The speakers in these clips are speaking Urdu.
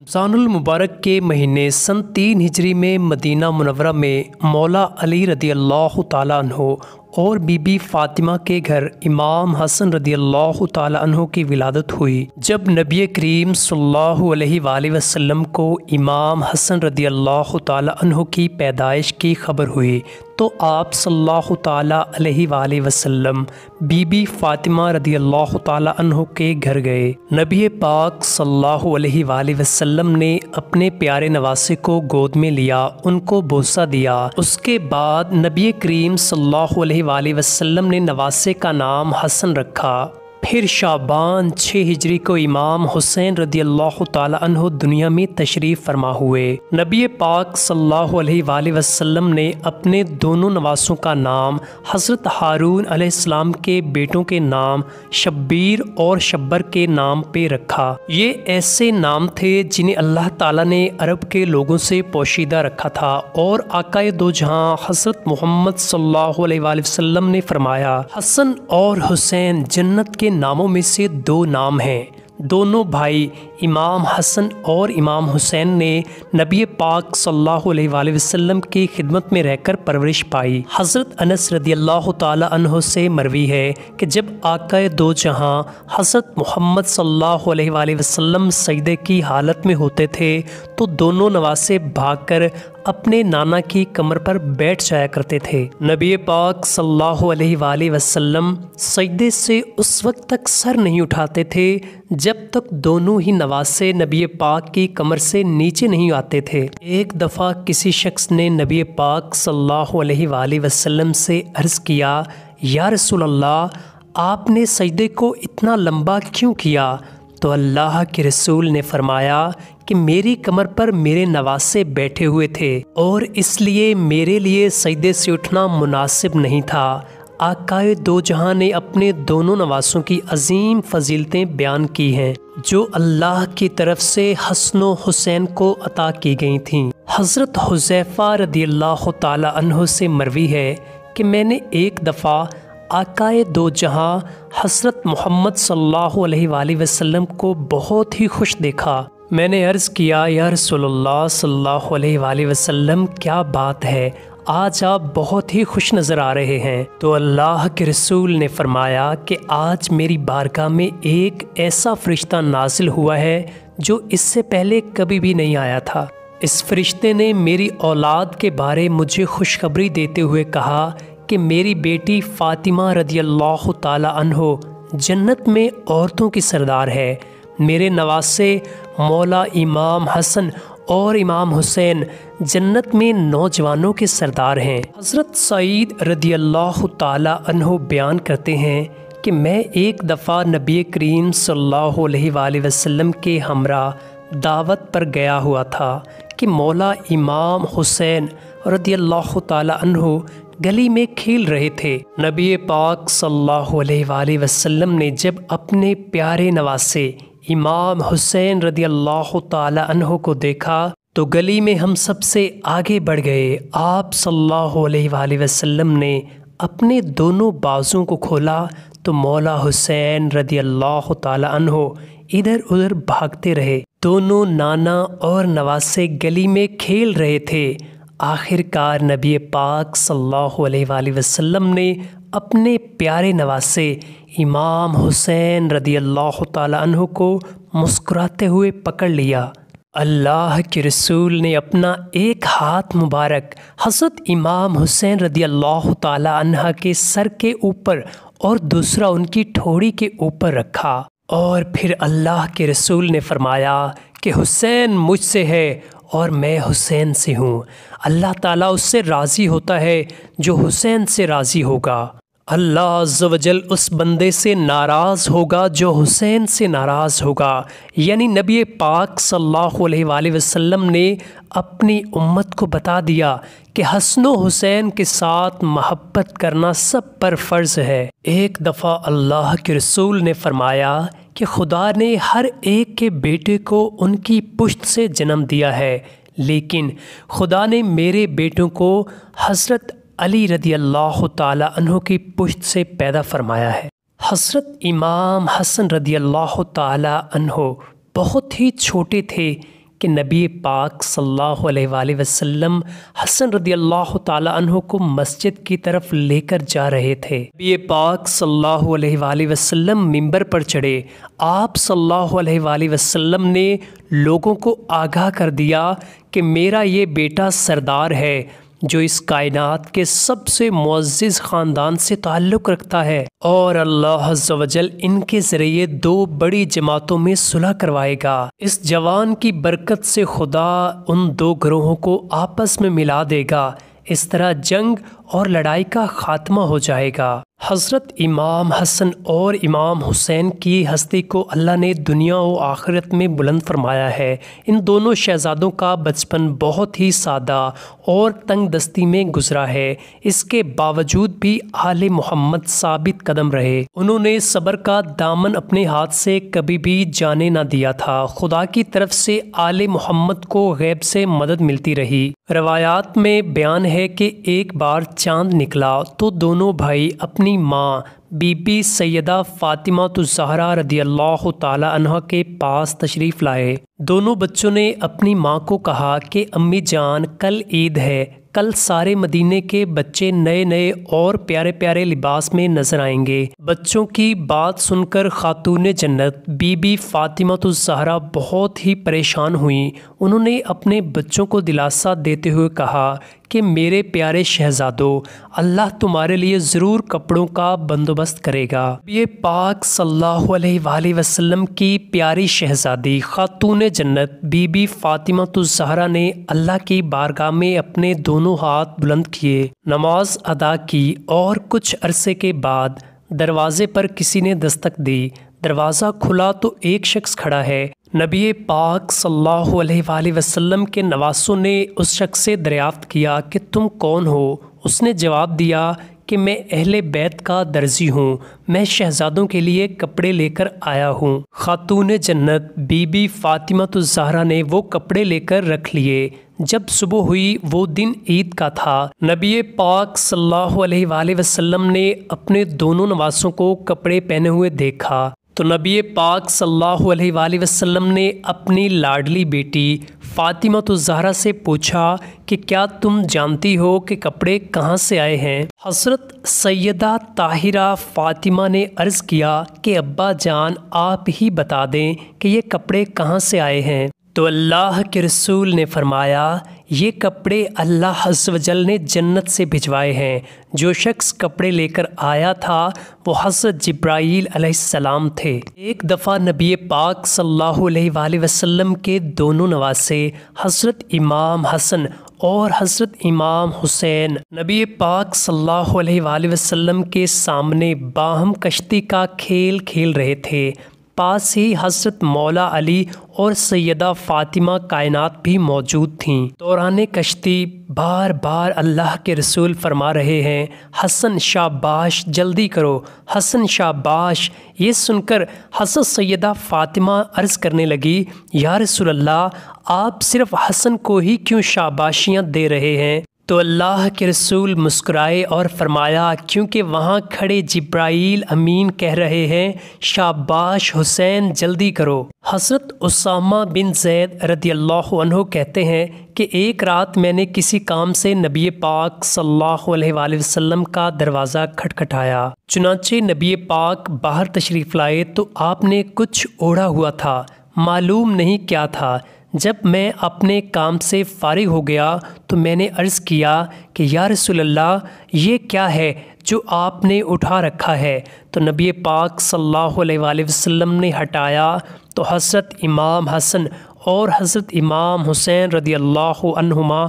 رمضان المبارک کے مہینے سن 3 ہجری میں مدینہ منورہ میں مولا علی رضی اللہ تعالیٰ عنہ اور بی بی فاطمہ کے گھر امام حسن رضی اللہ تعالیٰ عنہ کی ولادت ہوئی۔ جب نبی کریم صلی اللہ علیہ وآلہ وسلم کو امام حسن رضی اللہ تعالیٰ عنہ کی پیدائش کی خبر ہوئی تو آپ صلی اللہ تعالیٰ علیہ وآلہ وسلم بی بی فاطمہ رضی اللہ تعالیٰ عنہ کے گھر گئے۔ نبی پاک صلی اللہ علیہ وآلہ وسلم نے اپنے پیارے نواسے کو گود میں لیا، ان کو بوسہ دیا۔ اس کے بعد نبی کریم صلی اللہ علیہ وآلہ وسلم نے نواسے کا نام حسن رکھا۔ پھر شعبان 6 ہجری کو امام حسین رضی اللہ تعالیٰ عنہ دنیا میں تشریف فرما ہوئے۔ نبی پاک صلی اللہ علیہ وآلہ وسلم نے اپنے دونوں نواسوں کا نام حضرت ہارون علیہ السلام کے بیٹوں کے نام شبیر اور شبر کے نام پہ رکھا۔ یہ ایسے نام تھے جنہیں اللہ تعالیٰ نے عرب کے لوگوں سے پوشیدہ رکھا تھا، اور آقائے دو جہاں حضرت محمد صلی اللہ علیہ وآلہ وسلم نے فرمایا، حسن اور حسین جنت کے ناموں میں سے 2 نام ہیں۔ دونوں بھائی امام حسن اور امام حسین نے نبی پاک صلی اللہ علیہ وآلہ وسلم کی خدمت میں رہ کر پرورش پائی۔ حضرت انس رضی اللہ تعالی عنہ سے مروی ہے کہ جب آقائے دو جہاں حضرت محمد صلی اللہ علیہ وآلہ وسلم سجدے کی حالت میں ہوتے تھے تو دونوں نواسے بھاگ کر اپنے نانا کی کمر پر بیٹھ جایا کرتے تھے۔ نبی پاک صلی اللہ علیہ وآلہ وسلم سجدے سے اس وقت تک سر نہیں اٹھاتے تھے جب تک دونوں ہی نواسے نبی پاک کی کمر سے نیچے نہیں آتے تھے۔ ایک دفعہ کسی شخص نے نبی پاک صلی اللہ علیہ وآلہ وسلم سے عرض کیا، یا رسول اللہ، آپ نے سجدے کو اتنا لمبا کیوں کیا؟ تو اللہ کے رسول نے فرمایا کہ میری کمر پر میرے نواسے بیٹھے ہوئے تھے اور اس لیے میرے لیے سجدے سے اٹھنا مناسب نہیں تھا۔ آقائے دو جہاں نے اپنے دونوں نواسوں کی عظیم فضیلتیں بیان کی ہیں جو اللہ کی طرف سے حسن و حسین کو عطا کی گئی تھیں۔ حضرت حذیفہ رضی اللہ تعالی عنہ سے مروی ہے کہ میں نے ایک دفعہ آقائے دو جہاں حضرت محمد صلی اللہ علیہ وآلہ وسلم کو بہت ہی خوش دیکھا۔ میں نے عرض کیا، یا رسول اللہ صلی اللہ علیہ وآلہ وسلم، کیا بات ہے، آج آپ بہت ہی خوش نظر آ رہے ہیں؟ تو اللہ کے رسول نے فرمایا کہ آج میری بارگاہ میں ایک ایسا فرشتہ نازل ہوا ہے جو اس سے پہلے کبھی بھی نہیں آیا تھا۔ اس فرشتے نے میری اولاد کے بارے مجھے خوشخبری دیتے ہوئے کہا کہ میری بیٹی فاطمہ رضی اللہ تعالی عنہ جنت میں عورتوں کی سردار ہے، میرے نواسے مولا امام حسن اور امام حسین جنت میں نوجوانوں کے سردار ہیں۔ حضرت سعید رضی اللہ تعالی عنہ بیان کرتے ہیں کہ میں ایک دفعہ نبی کریم صلی اللہ علیہ وآلہ وسلم کے ہمراہ دعوت پر گیا ہوا تھا کہ مولا امام حسین رضی اللہ تعالی عنہ گلی میں کھیل رہے تھے۔ نبی پاک صلی اللہ علیہ وآلہ وسلم نے جب اپنے پیارے نواسے امام حسین رضی اللہ تعالی عنہ کو دیکھا تو گلی میں ہم سب سے آگے بڑھ گئے۔ آپ صلی اللہ علیہ وآلہ وسلم نے اپنے دونوں بازوں کو کھولا تو مولا حسین رضی اللہ تعالی عنہ ادھر ادھر بھاگتے رہے۔ دونوں نانا اور نواسے گلی میں کھیل رہے تھے۔ آخر کار نبی پاک صلی اللہ علیہ وآلہ وسلم نے اپنے پیارے نواسے امام حسین رضی اللہ تعالی عنہ کو مسکراتے ہوئے پکڑ لیا۔ اللہ کے رسول نے اپنا ایک ہاتھ مبارک حضرت امام حسین رضی اللہ تعالی عنہ کے سر کے اوپر اور دوسرا ان کی ٹھوڑی کے اوپر رکھا، اور پھر اللہ کے رسول نے فرمایا کہ حسین مجھ سے ہے اور میں حسین سے ہوں۔ اللہ تعالیٰ اس سے راضی ہوتا ہے جو حسین سے راضی ہوگا۔ اللہ عز و جل اس بندے سے ناراض ہوگا جو حسین سے ناراض ہوگا۔ یعنی نبی پاک صلی اللہ علیہ وآلہ وسلم نے اپنی امت کو بتا دیا کہ حسن و حسین کے ساتھ محبت کرنا سب پر فرض ہے۔ ایک دفعہ اللہ کے رسول نے فرمایا کہ خدا نے ہر ایک کے بیٹے کو ان کی پشت سے جنم دیا ہے، لیکن خدا نے میرے بیٹوں کو حضرت علی رضی اللہ تعالی عنہ کی پشت سے پیدا فرمایا ہے۔ حضرت امام حسن رضی اللہ تعالی عنہ بہت ہی چھوٹے تھے کہ نبی پاک صلی اللہ علیہ وآلہ وسلم حسن رضی اللہ تعالیٰ عنہ کو مسجد کی طرف لے کر جا رہے تھے۔ نبی پاک صلی اللہ علیہ وآلہ وسلم ممبر پر چڑھے۔ آپ صلی اللہ علیہ وآلہ وسلم نے لوگوں کو آگاہ کر دیا کہ میرا یہ بیٹا سردار ہے جو اس کائنات کے سب سے معزز خاندان سے تعلق رکھتا ہے، اور اللہ عز و جل ان کے ذریعے 2 بڑی جماعتوں میں صلح کروائے گا۔ اس جوان کی برکت سے خدا ان 2 گروہوں کو آپس میں ملا دے گا، اس طرح جنگ اور لڑائی کا خاتمہ ہو جائے گا۔ حضرت امام حسن اور امام حسین کی ہستی کو اللہ نے دنیا و آخرت میں بلند فرمایا ہے۔ ان دونوں شہزادوں کا بچپن بہت ہی سادہ اور تنگ دستی میں گزرا ہے، اس کے باوجود بھی آل محمد ثابت قدم رہے۔ انہوں نے صبر کا دامن اپنے ہاتھ سے کبھی بھی جانے نہ دیا تھا۔ خدا کی طرف سے آل محمد کو غیب سے مدد ملتی رہی۔ روایات میں بیان ہے کہ ایک بار چاند نکلا تو دونوں بھائی اپنی ماں بی بی سیدہ فاطمہ الزہرا رضی اللہ تعالی عنہ کے پاس تشریف لائے۔ دونوں بچوں نے اپنی ماں کو کہا کہ امی جان، کل عید ہے، کل سارے مدینے کے بچے نئے نئے اور پیارے پیارے لباس میں نظر آئیں گے۔ بچوں کی بات سن کر خاتون جنت بی بی فاطمہ الزہرا بہت ہی پریشان ہوئیں۔ انہوں نے اپنے بچوں کو دلاسا دیتے ہوئے کہا کہ میرے پیارے شہزادوں، اللہ تمہارے لیے ضرور کپڑوں کا بندوبست کرے گا۔ یہ پاک صلی اللہ علیہ وآلہ وسلم کی پیاری شہزادی خاتون جنت بی بی فاطمہ الزہرا نے اللہ کی بارگاہ میں اپنے دونوں ہاتھ بلند کیے، نماز ادا کی، اور کچھ عرصے کے بعد دروازے پر کسی نے دستک دی۔ دروازہ کھلا تو ایک شخص کھڑا ہے۔ نبی پاک صلی اللہ علیہ وآلہ وسلم کے نواسوں نے اس شخص سے دریافت کیا کہ تم کون ہو؟ اس نے جواب دیا کہ میں اہل بیت کا درزی ہوں، میں شہزادوں کے لیے کپڑے لے کر آیا ہوں۔ خاتون جنت بی بی فاطمہ الزہرا نے وہ کپڑے لے کر رکھ لیے۔ جب صبح ہوئی وہ دن عید کا تھا۔ نبی پاک صلی اللہ علیہ وآلہ وسلم نے اپنے دونوں نواسوں کو کپڑے پہنے ہوئے دیکھا تو نبی پاک صلی اللہ علیہ وآلہ وسلم نے اپنی لاڈلی بیٹی فاطمہ الزہرا سے پوچھا کہ کیا تم جانتی ہو کہ کپڑے کہاں سے آئے ہیں؟ حضرت سیدہ طاہرہ فاطمہ نے عرض کیا کہ ابا جان، آپ ہی بتا دیں کہ یہ کپڑے کہاں سے آئے ہیں۔ تو اللہ کے رسول نے فرمایا، یہ کپڑے اللہ عز و جل نے جنت سے بھجوائے ہیں۔ جو شخص کپڑے لے کر آیا تھا وہ حضرت جبرائیل علیہ السلام تھے۔ ایک دفعہ نبی پاک صلی اللہ علیہ وآلہ وسلم کے دونوں نواسے حضرت امام حسن اور حضرت امام حسین نبی پاک صلی اللہ علیہ وآلہ وسلم کے سامنے باہم کشتی کا کھیل کھیل رہے تھے۔ پاس ہی حضرت مولا علی اور سیدہ فاطمہ کائنات بھی موجود تھیں۔ دوران کشتی بار بار اللہ کے رسول فرما رہے ہیں، حسن شاباش، جلدی کرو، حسن شاباش۔ یہ سن کر حضرت سیدہ فاطمہ عرض کرنے لگی، یا رسول اللہ، آپ صرف حسن کو ہی کیوں شاباشیاں دے رہے ہیں؟ تو اللہ کے رسول مسکرائے اور فرمایا، کیونکہ وہاں کھڑے جبرائیل امین کہہ رہے ہیں، شاباش حسین، جلدی کرو۔ حضرت اسامہ بن زید رضی اللہ عنہ کہتے ہیں کہ ایک رات میں نے کسی کام سے نبی پاک صلی اللہ علیہ وآلہ وسلم کا دروازہ کھٹکھٹایا۔ چنانچہ نبی پاک باہر تشریف لائے تو آپ نے کچھ اوڑھا ہوا تھا، معلوم نہیں کیا تھا۔ جب میں اپنے کام سے فارغ ہو گیا تو میں نے عرض کیا کہ یا رسول اللہ، یہ کیا ہے جو آپ نے اٹھا رکھا ہے؟ تو نبی پاک صلی اللہ علیہ وآلہ وسلم نے ہٹایا تو حضرت امام حسن اور حضرت امام حسین رضی اللہ عنہما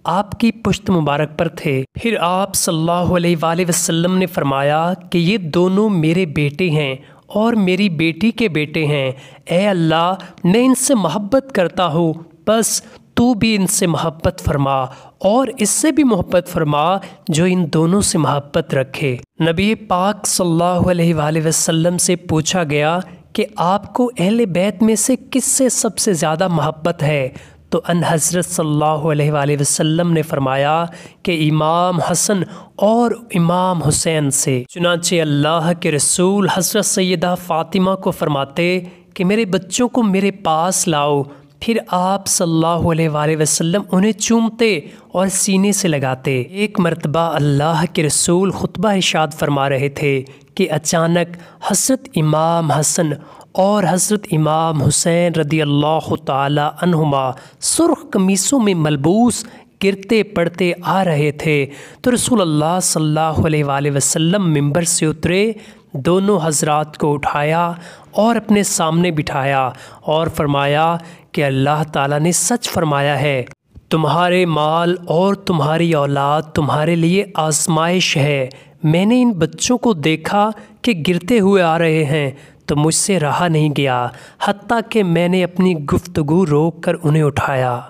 آپ کی پشت مبارک پر تھے۔ پھر آپ صلی اللہ علیہ وآلہ وسلم نے فرمایا کہ یہ دونوں میرے بیٹے ہیں اور میری بیٹی کے بیٹے ہیں۔ اے اللہ، میں ان سے محبت کرتا ہوں، بس تو بھی ان سے محبت فرما اور اس سے بھی محبت فرما جو ان دونوں سے محبت رکھے۔ نبی پاک صلی اللہ علیہ وآلہ وسلم سے پوچھا گیا کہ آپ کو اہل بیت میں سے کس سے سب سے زیادہ محبت ہے؟ تو ان حضرت صلی اللہ علیہ وآلہ وسلم نے فرمایا کہ امام حسن اور امام حسین سے۔ چنانچہ اللہ کے رسول حضرت سیدہ فاطمہ کو فرماتے کہ میرے بچوں کو میرے پاس لاؤ۔ پھر آپ صلی اللہ علیہ وآلہ وسلم انہیں چومتے اور سینے سے لگاتے۔ ایک مرتبہ اللہ کے رسول خطبہ ارشاد فرما رہے تھے کہ اچانک حضرت امام حسن اور حضرت امام حسین رضی اللہ تعالی عنہما سرخ قمیصوں میں ملبوس گرتے پڑتے آ رہے تھے، تو رسول اللہ صلی اللہ علیہ وآلہ وسلم ممبر سے اترے، دونوں حضرات کو اٹھایا اور اپنے سامنے بٹھایا اور فرمایا کہ اللہ تعالیٰ نے سچ فرمایا ہے، تمہارے مال اور تمہاری اولاد تمہارے لیے آزمائش ہے۔ میں نے ان بچوں کو دیکھا کہ گرتے ہوئے آ رہے ہیں تو مجھ سے رہا نہیں گیا، حتیٰ کہ میں نے اپنی گفتگو روک کر انہیں اٹھایا۔